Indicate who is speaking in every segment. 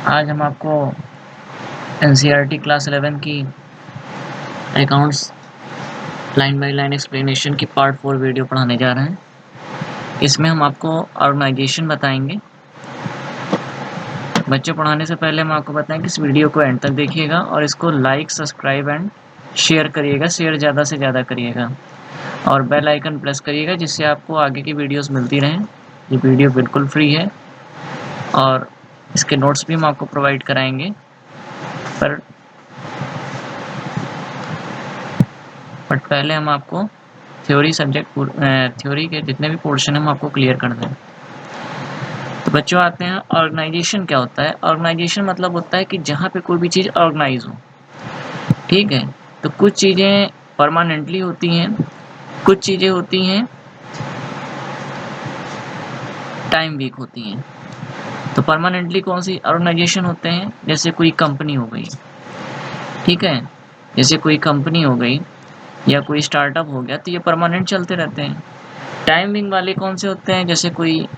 Speaker 1: आज हम आपको एनसीईआरटी क्लास 11 की accounts line by line explanation की पार्ट 4 वीडियो पढ़ाने जा रहे हैं। इसमें हम आपको ऑर्गेनाइजेशन बताएंगे। बच्चों, पढ़ाने से पहले हम आपको बताएं कि इस वीडियो को एंड तक देखिएगा और इसको लाइक, सब्सक्राइब एंड शेयर करिएगा। शेयर ज़्यादा से ज़्यादा करिएगा और बेल आइकन प्रेस करिएगा जिससे आपको आगे की वीडियोस मिलती रहें। ये वीडियो बिल्कुल फ्री है और इसके नोट्स भी हम आपको प्रोवाइड कराएंगे। बट पहले हम आपको थ्योरी के जितने भी पोर्शन हम आपको क्लियर कर दें। तो बच्चों, आते हैं ऑर्गेनाइजेशन क्या होता है। ऑर्गेनाइजेशन मतलब होता है कि जहाँ पे कोई भी चीज़ ऑर्गेनाइज हो। ठीक है, तो कुछ चीज़ें परमानेंटली होती हैं, कुछ चीज़ें होती हैं टाइम वीक होती हैं। तो परमानेंटली कौन सी ऑर्गेनाइजेशन होते हैं? जैसे कोई कंपनी हो गई, ठीक है, जैसे कोई कंपनी हो गई या कोई स्टार्टअप हो गया, तो ये परमानेंट चलते रहते हैं। टाइमिंग वाले कौन से होते हैं? जैसे कोई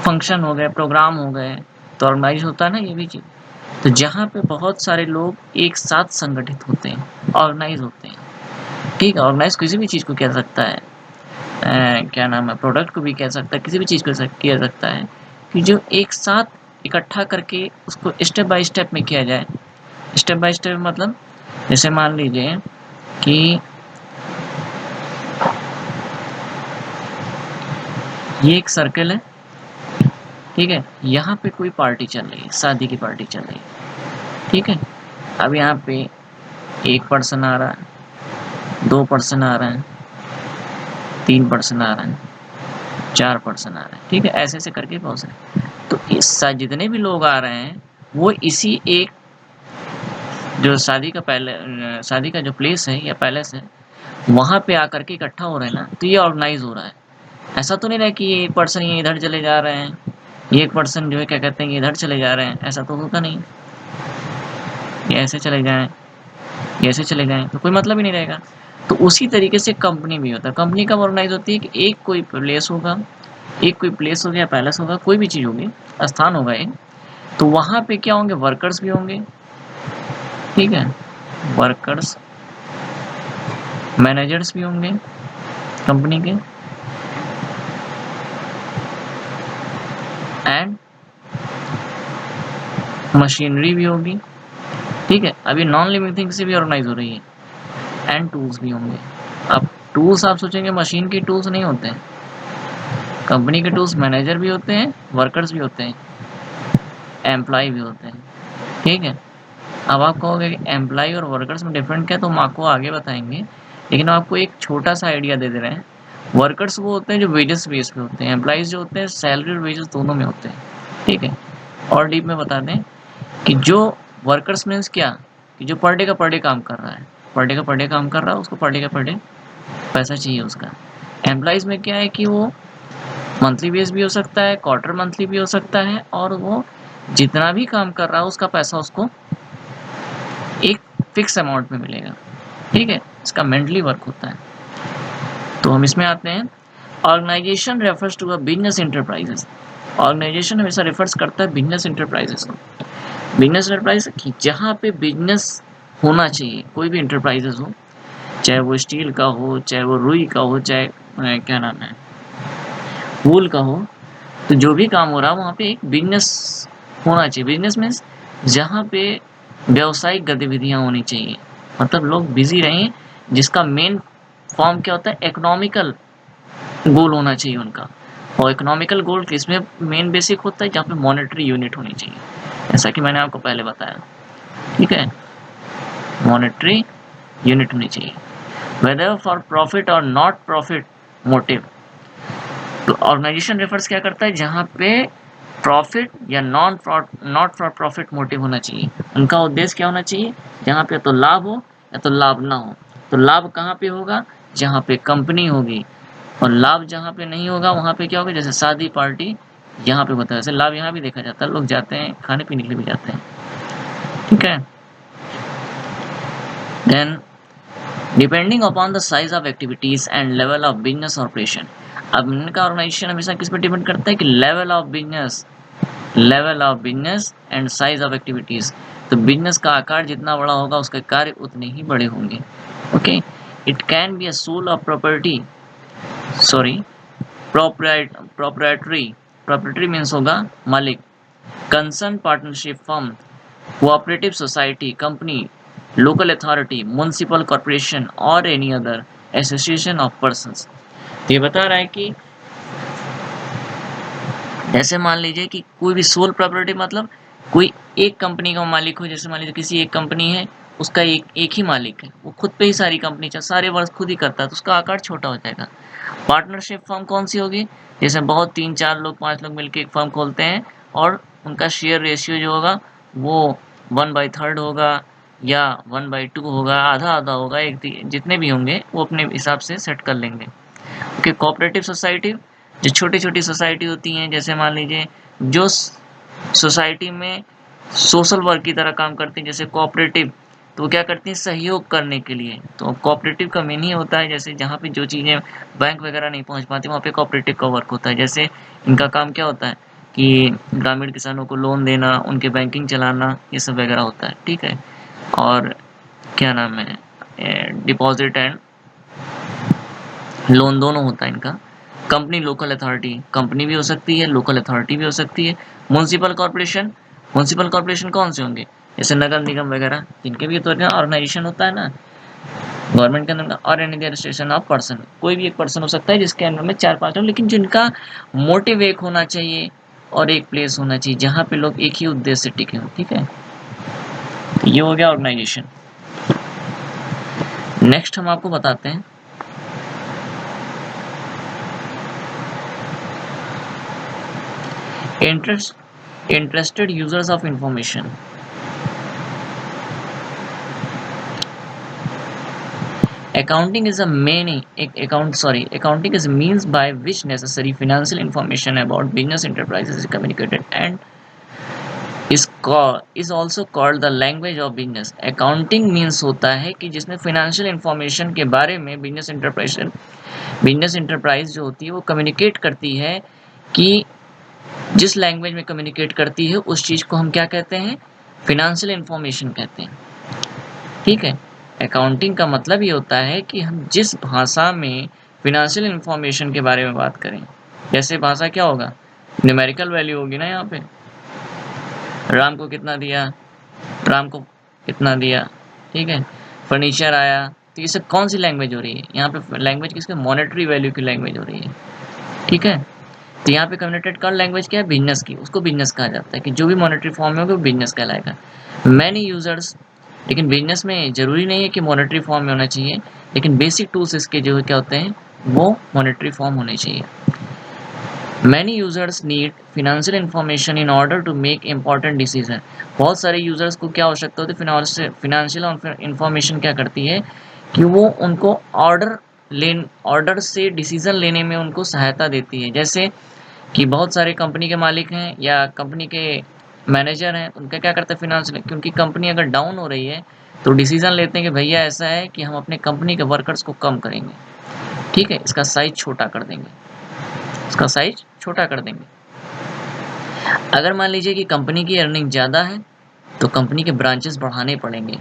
Speaker 1: फंक्शन हो गए, प्रोग्राम हो गए, तो ऑर्गेनाइज होता है ना ये भी चीज़। तो जहाँ पे बहुत सारे लोग एक साथ संगठित होते हैं, ऑर्गेनाइज होते हैं। ठीक है, ऑर्गेनाइज किसी भी चीज़ को कह सकता है, क्या नाम है, प्रोडक्ट को भी कह सकता है, किसी भी चीज़ को कह सकता है कि जो एक साथ इकट्ठा करके उसको स्टेप बाय स्टेप में किया जाए। स्टेप बाय स्टेप मतलब जैसे मान लीजिए कि ये एक सर्कल है, ठीक है, यहाँ पे कोई पार्टी चल रही है, शादी की पार्टी चल रही है। ठीक है, अब यहाँ पे 1 पर्सन आ रहा है, 2 पर्सन आ रहे हैं, 3 पर्सन आ रहे हैं, 4 पर्सन आ रहे हैं। ठीक है, ऐसे ऐसे करके बहुत सारे। तो इस जितने भी लोग आ रहे हैं वो इसी एक जो शादी का जो प्लेस है या पैलेस है, वहाँ पे आकर के इकट्ठा हो रहे हैं ना, तो ये ऑर्गेनाइज हो रहा है। ऐसा तो नहीं रहा कि ये 1 पर्सन ये इधर चले जा रहे हैं, ये 1 पर्सन जो है क्या कहते हैं, ये इधर चले जा रहे हैं, ऐसा तो होता नहीं। ये ऐसे चले जाएं, ये ऐसे चले जाएं, तो कोई मतलब ही नहीं रहेगा। तो उसी तरीके से कंपनी भी होता है। कंपनी कब ऑर्गेनाइज होती है कि एक कोई प्लेस होगा, एक कोई प्लेस हो गया, पैलेस होगा, कोई भी चीज़ होगी, स्थान होगा एक, तो वहाँ पे क्या होंगे, वर्कर्स भी होंगे। ठीक है, वर्कर्स, मैनेजर्स भी होंगे कंपनी के, एंड मशीनरी भी होगी। ठीक है, अभी नॉन लिविंग थिंग से भी ऑर्गेनाइज हो रही है, एंड टूल्स भी होंगे। अब टूल्स आप सोचेंगे मशीन के टूल्स नहीं होते हैं, कंपनी के टूल्स मैनेजर भी होते हैं, वर्कर्स भी होते हैं, एम्प्लॉय भी होते हैं। ठीक है, अब आप कहोगे कि एम्प्लॉय और वर्कर्स में डिफरेंट क्या है, तो हम आपको आगे बताएंगे, लेकिन आपको एक छोटा सा आइडिया दे दे रहे हैं। वर्कर्स वो होते हैं जो वेजेस बेस पे होते हैं, एम्प्लॉयज जो होते हैं सैलरी और वेजेस दोनों में होते हैं। ठीक है, और डीप में बता दें कि जो वर्कर्स मीन्स क्या, कि जो पर डे काम कर रहा है, पर डे काम कर रहा है, उसको पर डे पैसा चाहिए उसका। एम्प्लॉयज में क्या है कि वो मंथली बेस भी हो सकता है, क्वार्टर मंथली भी हो सकता है, और वो जितना भी काम कर रहा है उसका पैसा उसको एक फिक्स अमाउंट में मिलेगा। ठीक है, इसका मेंटली वर्क होता है। तो हम इसमें आते हैं, organisation refers to a business enterprises. Organisation हमेशा रेफर्स करता है बिजनेस इंटरप्राइजेस को। बिजनेस इंटरप्राइज कि जहाँ पे बिजनेस होना चाहिए, कोई भी इंटरप्राइजेस हो, चाहे वो स्टील का हो, चाहे वो रुई का हो, चाहे क्या नाम है, वूल का हो, तो जो भी काम हो रहा है वहाँ पे एक बिजनेस होना चाहिए। बिजनेस मीन्स जहाँ पे व्यावसायिक गतिविधियाँ होनी चाहिए, मतलब लोग बिजी रहें, जिसका मेन फॉर्म क्या होता है, इकोनॉमिकल गोल होना चाहिए उनका। और इकोनॉमिकल गोल किसमें मेन बेसिक होता है, जहाँ पे मॉनेटरी यूनिट होनी चाहिए, ऐसा कि मैंने आपको पहले बताया। ठीक है, मॉनेटरी यूनिट होनी चाहिए, वेदर फॉर प्रॉफिट और नॉट प्रॉफिट मोटिव। तो ऑर्गेनाइजेशन रेफर्स क्या करता है, जहाँ पे प्रॉफिट या नॉट फॉर प्रॉफिट मोटिव होना चाहिए। उनका उद्देश्य क्या होना चाहिए, जहाँ पे तो लाभ हो या तो लाभ ना हो। तो लाभ कहाँ पे होगा, जहाँ पे कंपनी होगी, और लाभ जहाँ पे नहीं होगा वहाँ पे क्या होगा, जैसे शादी पार्टी यहाँ पे होता है, वैसे लाभ यहाँ भी देखा जाता है, लोग जाते हैं खाने पीने के लिए भी जाते हैं। ठीक है, then depending upon the size of activities and level of business operation. अब इनका ऑर्गेनाइजेशन हमेशा किस पर डिपेंड करता है कि level of business, level of business and size of activities. तो बिजनेस का आकार जितना बड़ा होगा उसके कार्य उतने ही बड़े होंगे। Okay, it can be a sole of property, sorry proprietary, proprietary means होगा मालिक, concern partnership firm, cooperative society, company, local authority, municipal corporation और any other association of persons. ये बता रहा है कि जैसे मान लीजिए कि कोई भी सोल प्रॉपर्टी मतलब कोई एक कंपनी का मालिक हो, जैसे मान लीजिए किसी एक कंपनी है, उसका एक ही मालिक है, वो खुद पे ही सारी कंपनी सारे वर्क खुद ही करता है, तो उसका आकार छोटा हो जाएगा। पार्टनरशिप फर्म कौन सी होगी, जैसे बहुत 3-4 लोग 5 लोग मिलकर एक फर्म खोलते हैं और उनका शेयर रेशियो जो होगा वो 1/3 होगा या 1/2 होगा, आधा आधा होगा, एक जितने भी होंगे वो अपने हिसाब से सेट कर लेंगे। ओके, कोऑपरेटिव सोसाइटी, जो छोटी छोटी सोसाइटी होती हैं, जैसे मान लीजिए जो सोसाइटी में सोशल वर्क की तरह काम करती हैं, जैसे कोऑपरेटिव, तो क्या करती हैं सहयोग करने के लिए। तो कोऑपरेटिव का मीन ही होता है जैसे जहाँ पे जो चीज़ें बैंक वगैरह नहीं पहुँच पाती वहाँ पे कोऑपरेटिव का वर्क होता है। जैसे इनका काम क्या होता है कि ग्रामीण किसानों को लोन देना, उनके बैंकिंग चलाना, ये सब वगैरह होता है। ठीक है, और क्या नाम है, डिपॉजिट एंड लोन दोनों होता है इनका। कंपनी लोकल अथॉरिटी, कंपनी भी हो सकती है, लोकल अथॉरिटी भी हो सकती है। म्युनिसिपल कॉर्पोरेशन, म्युनिसिपल कॉर्पोरेशन कौन से होंगे, जैसे नगर निगम वगैरह, जिनके भी तो ऑर्गेनाइजेशन होता है ना गवर्नमेंट के अंदर। और एनी एडमिनिस्ट्रेशन ऑफ पर्सन, कोई भी एक पर्सन हो सकता है जिसके अंदर में 4-5 लोग, लेकिन जिनका मोटिव एक होना चाहिए और एक प्लेस होना चाहिए जहाँ पे लोग एक ही उद्देश्य से टिके हो। ठीक है, तो ये हो गया ऑर्गेनाइजेशन। नेक्स्ट हम आपको बताते हैं interested users of information. Accounting is accounting is a means by which necessary financial information about business enterprises is communicated and is also called the language of business. Accounting means होता है कि जिसमें financial information के बारे में business enterprise जो होती है वो कम्युनिकेट करती है, कि जिस लैंग्वेज में कम्युनिकेट करती है उस चीज़ को हम क्या कहते हैं, फिनेंशियल इंफॉर्मेशन कहते हैं। ठीक है, अकाउंटिंग का मतलब ये होता है कि हम जिस भाषा में फिनेंशियल इंफॉर्मेशन के बारे में बात करें, जैसे भाषा क्या होगा, न्यूमेरिकल वैल्यू होगी ना, यहाँ पे राम को कितना दिया, राम को कितना दिया, ठीक है, फर्नीचर आया, तो ये सब कौन सी लैंग्वेज हो रही है, यहाँ पे लैंग्वेज किसकी, मॉनेटरी वैल्यू की लैंग्वेज हो रही है। ठीक है, तो यहाँ पे कम्युनिकेट कर लैंग्वेज क्या है, बिजनेस की, उसको बिजनेस कहा जाता है, कि जो भी मॉनेटरी फॉर्म में होगा वो बिजनेस कहलाएगा। मैनी यूजर्स, लेकिन बिजनेस में जरूरी नहीं है कि मॉनेटरी फॉर्म में होना चाहिए, लेकिन बेसिक टूल्स इसके जो क्या होते हैं वो मॉनेटरी फॉर्म होने चाहिए। Many users need financial information in order to make important decision. बहुत सारे यूजर्स को क्या आवश्यकता होती है, फिनेंशियल इंफॉर्मेशन क्या करती है कि वो उनको ऑर्डर से डिसीजन लेने में उनको सहायता देती है। जैसे कि बहुत सारे कंपनी के मालिक हैं या कंपनी के मैनेजर हैं, उनका क्या करते हैं फिनेंशियल, क्योंकि कंपनी अगर डाउन हो रही है तो डिसीजन लेते हैं कि भैया ऐसा है कि हम अपने कंपनी के वर्कर्स को कम करेंगे, ठीक है, इसका साइज छोटा कर देंगे, इसका साइज छोटा कर देंगे। अगर मान लीजिए कि कंपनी की अर्निंग ज़्यादा है तो कंपनी के ब्रांचेस बढ़ाने पड़ेंगे,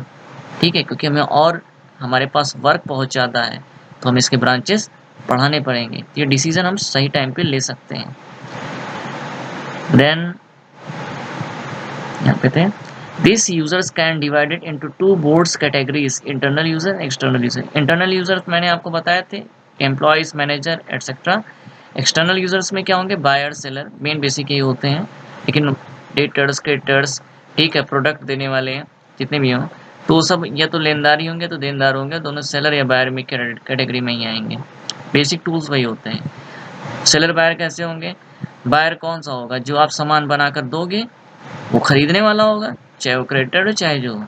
Speaker 1: ठीक है, क्योंकि हमें और हमारे पास वर्क बहुत ज़्यादा है तो हम इसके ब्रांचेस बढ़ाने पड़ेंगे। ये डिसीजन हम सही टाइम पे ले सकते हैं। देन यहाँ पे थे, this users can divided into 2 boards categories, internal user, external user. Internal users मैंने आपको बताए थे, employees, manager etcetera. External users में क्या होंगे, बायर, सेलर, मेन बेसिक ये होते हैं, लेकिन डेटर्स, क्रेडिटर्स, ठीक है, प्रोडक्ट देने वाले हैं जितने भी हों, तो सब या तो लेनदार ही होंगे तो देनदार होंगे, दोनों सेलर या बायर में कैटेगरी में ही आएंगे। बेसिक टूल्स वही होते हैं। सेलर बायर कैसे होंगे, बायर कौन सा होगा, जो आप सामान बनाकर दोगे वो खरीदने वाला होगा, चाहे वो क्रेडिटर हो चाहे जो हो।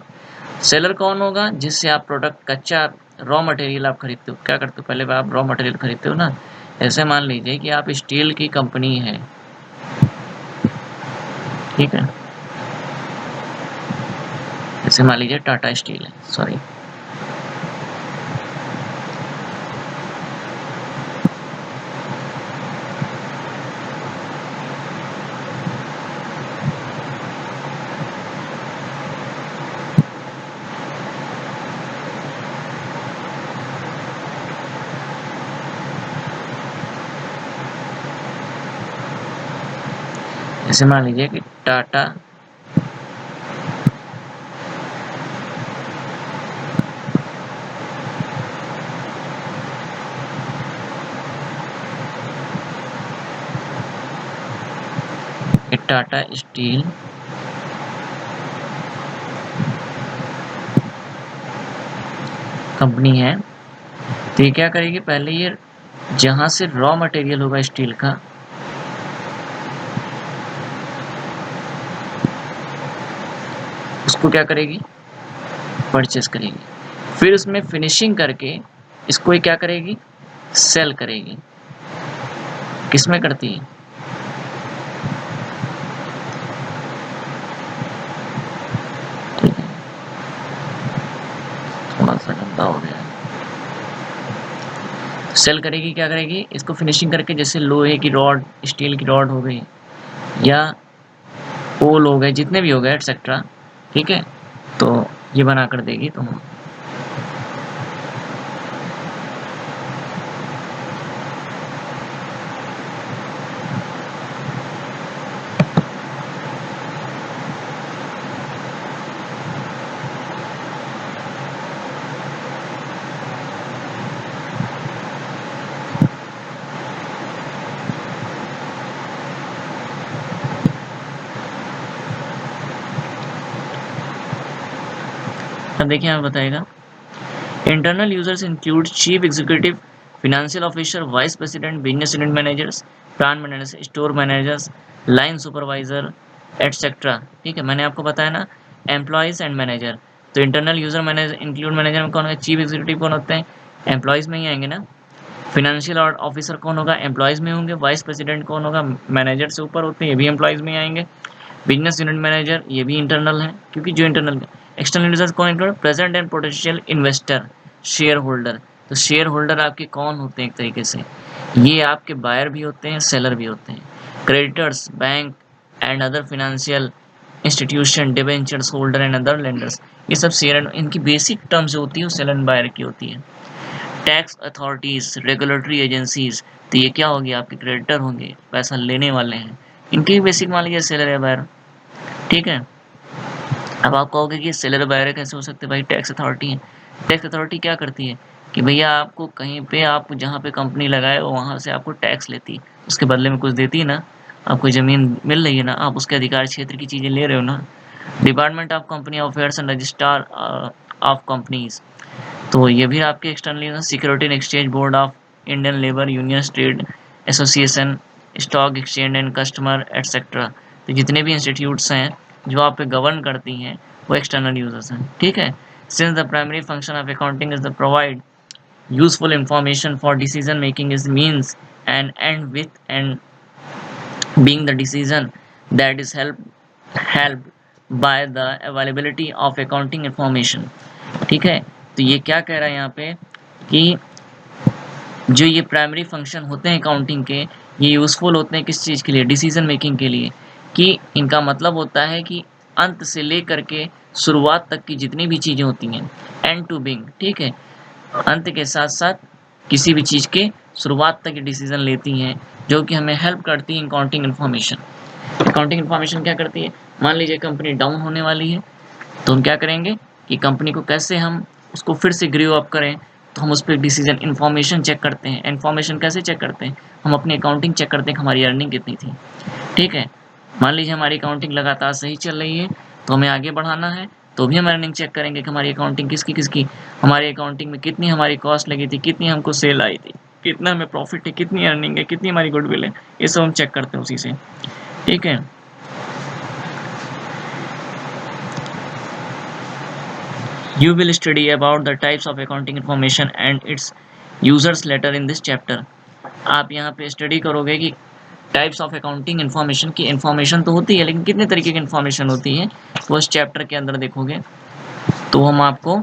Speaker 1: सेलर कौन होगा, जिससे आप प्रोडक्ट कच्चा रॉ मटेरियल आप खरीदते हो, क्या करते हो पहले आप रॉ मटेरियल खरीदते हो ना। ऐसे मान लीजिए कि आप स्टील की कंपनी है, ठीक है, जैसे मान लीजिए टाटा स्टील है, सॉरी, जैसे मान लीजिए कि टाटा टाटा स्टील कंपनी है, तो ये क्या करेगी, पहले ये जहां से रॉ मटेरियल होगा स्टील का, उसको क्या करेगी, परचेस करेगी, फिर उसमें फिनिशिंग करके इसको ये क्या करेगी, सेल करेगी। किसमें करती है, ठीक है, थोड़ा सा गंदा हो गया। सेल करेगी, क्या करेगी, इसको फिनिशिंग करके, जैसे लोहे की रॉड, स्टील की रॉड हो गई, या पोल हो गए, जितने भी हो गए एटसेट्रा, ठीक है, तो ये बना कर देगी तुम। अब देखिए हमें बताएगा, internal users include chief executive, financial officer, vice president, business unit managers, plan managers, store managers, line supervisor etcetera. ठीक है, मैंने आपको बताया ना, एम्प्लॉयज एंड मैनेजर। तो internal user manager include manager में कौन है, चीफ एग्जीक्यूटिव कौन होते हैं, एम्प्लॉयज में ही आएंगे ना। फाइनेंशियल ऑफिसर कौन होगा, एम्प्लॉयज में होंगे। वाइस प्रेसिडेंट कौन होगा, मैनेजर से ऊपर होते हैं, ये भी एम्प्लॉयज में आएंगे। बिजनेस यूनिट मैनेजर, ये भी इंटरनल है, क्योंकि जो इंटरनल एक्सटर्नल यूजर्स कौन include, present and potential investor, share holder. तो शेयर होल्डर आपके कौन होते हैं, एक तरीके से ये आपके बायर भी होते हैं, सेलर भी होते हैं। Creditors, bank and other financial institution, debentures holder and other lenders, ये सब शेयर, इनकी बेसिक टर्म्स जो होती है वो सेलर एंड बायर की होती है। टैक्स अथॉरिटीज, रेगुलेटरी एजेंसीज, तो ये क्या होगी, आपके क्रेडिटर होंगे, पैसा लेने वाले हैं, इनकी बेसिक मान लीजिए सेलर या बायर। ठीक है, अब आप कहोगे कि सेलर बायर कैसे हो सकते हैं, भाई टैक्स अथॉरिटी है। टैक्स अथॉरिटी क्या करती है कि भैया आपको कहीं पे, आप जहाँ पे कंपनी लगाए वहाँ से आपको टैक्स लेती है, उसके बदले में कुछ देती है ना, आपको ज़मीन मिल रही है ना, आप उसके अधिकार क्षेत्र की चीज़ें ले रहे हो ना। Department of company affairs and registrar of companies, तो ये भी आपके externally, security and exchange board of Indian labour union, trade association, stock exchange and customer etcetera. तो जितने भी इंस्टीट्यूट्स हैं जो आप पे गवर्न करती हैं वो एक्सटर्नल यूजर्स हैं। ठीक है, since the primary function of accounting is the provide useful information for decision making is means and and with and being the decision that is helped by the availability of accounting information। ठीक है, तो ये क्या कह रहा है यहाँ पे कि जो ये प्राइमरी फंक्शन होते हैं अकाउंटिंग के, ये यूज़फुल होते हैं किस चीज़ के लिए, डिसीजन मेकिंग के लिए। कि इनका मतलब होता है कि अंत से लेकर के शुरुआत तक की जितनी भी चीज़ें होती हैं, एंड टू बिंग, ठीक है, अंत के साथ साथ किसी भी चीज़ के शुरुआत तक डिसीजन लेती हैं, जो कि हमें हेल्प करती है अकाउंटिंग इन्फॉर्मेशन। अकाउंटिंग इन्फॉर्मेशन क्या करती है, मान लीजिए कंपनी डाउन होने वाली है, तो हम क्या करेंगे कि कंपनी को कैसे हम उसको फिर से ग्रो अप करें, तो हम उस पर डिसीजन इन्फॉर्मेशन चेक करते हैं। इन्फॉर्मेशन कैसे चेक करते हैं, हम अपनी अकाउंटिंग चेक करते हैं कि हमारी अर्निंग कितनी थी। ठीक है, मान लीजिए हमारी अकाउंटिंग लगातार सही चल रही है, तो हमें आगे बढ़ाना है, तो भी हम अर्निंग चेक करेंगे कि हमारी अकाउंटिंग किसकी किसकी, हमारी अकाउंटिंग में कितनी हमारी कॉस्ट लगी थी, कितनी हमको सेल आई थी, कितना हमें प्रॉफिट है, कितनी अर्निंग है, कितनी हमारी गुडविल है, ये सब हम चेक करते हैं उसी से। ठीक है, you will study about the types of accounting information and its users later in this chapter। आप यहाँ पे स्टडी करोगे कि टाइप्स ऑफ अकाउंटिंग इन्फॉर्मेशन की, इन्फॉर्मेशन तो होती है लेकिन कितने तरीके की इन्फॉर्मेशन होती है, तो उस चैप्टर के अंदर देखोगे। तो हम आपको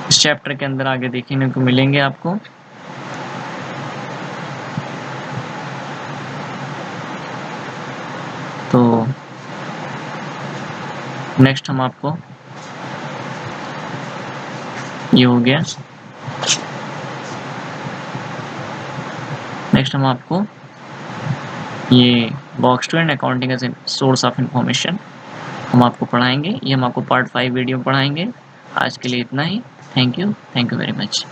Speaker 1: इस चैप्टर के अंदर आगे देखने को मिलेंगे आपको। तो नेक्स्ट हम आपको ये हो गया। नेक्स्ट हम आपको ये box two and accounting as a source of information हम आपको पढ़ाएंगे। ये हम आपको पार्ट 5 वीडियो पढ़ाएंगे। आज के लिए इतना ही। Thank you very much.